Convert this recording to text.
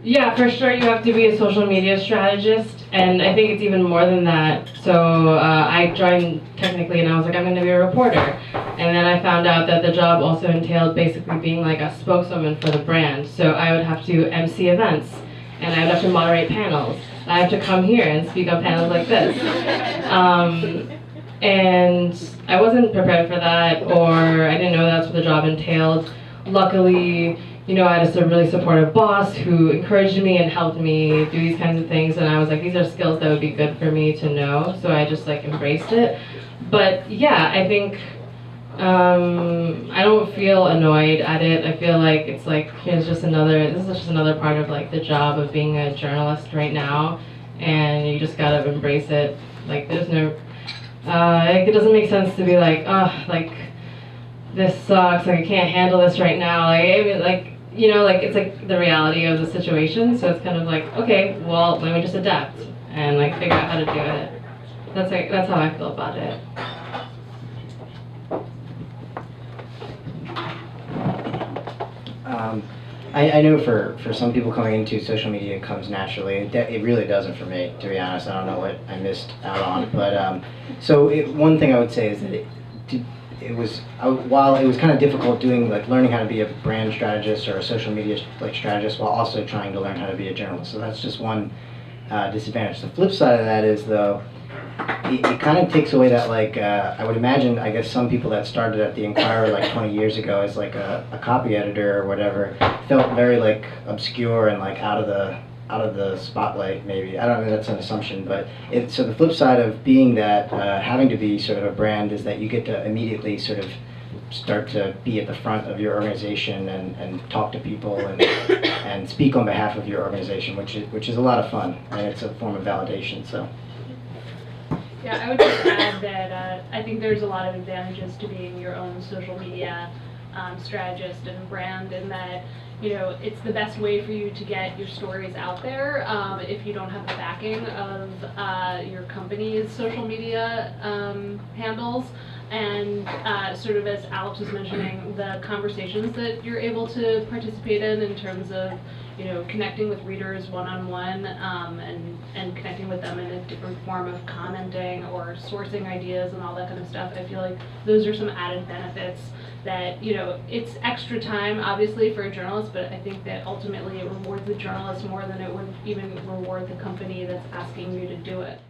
Yeah, for sure you have to be a social media strategist, and I think it's even more than that. So I joined technically and I was like, I'm going to be a reporter. And then I found out that the job also entailed basically being like a spokeswoman for the brand. So I would have to MC events, and I would have to moderate panels. I have to come here and speak on panels like this. And I wasn't prepared for that, or I didn't know that's what the job entailed. Luckily, you know, I had a really supportive boss who encouraged me and helped me do these kinds of things, and I was like, these are skills that would be good for me to know, so I just like embraced it. But yeah, I think I don't feel annoyed at it. I feel like it's like, this is just another part of like the job of being a journalist right now, and you just gotta embrace it. Like there's no, it doesn't make sense to be like, oh, like, this sucks, like I can't handle this right now, like, I mean, like, you know, like it's like the reality of the situation, so it's kind of like, okay, well, let me just adapt and like figure out how to do it. That's how I feel about it. I know for some people coming into social media it comes naturally. It really doesn't for me, to be honest. I don't know what I missed out on, but so one thing I would say is that it was while it was kind of difficult doing like learning how to be a brand strategist or a social media like strategist while also trying to learn how to be a journalist. So that's just one disadvantage. The flip side of that is though, it kind of takes away that like I would imagine, I guess some people that started at the Inquirer like 20 years ago as like a copy editor or whatever felt very like obscure and like out of the spotlight, maybe. I don't know, that's an assumption, but so the flip side of being that, having to be sort of a brand, is that you get to immediately sort of start to be at the front of your organization and talk to people and speak on behalf of your organization, which is a lot of fun, and it's a form of validation. So. Yeah, I would just add that I think there's a lot of advantages to being your own social media strategist and brand, in that, you know, it's the best way for you to get your stories out there if you don't have the backing of your company's social media handles. And sort of as Alex was mentioning, the conversations that you're able to participate in terms of, you know, connecting with readers one-on-one and connecting with them in a different form of commenting or sourcing ideas and all that kind of stuff. I feel like those are some added benefits that, you know, it's extra time obviously for a journalist, but I think that ultimately it rewards the journalist more than it would even reward the company that's asking you to do it.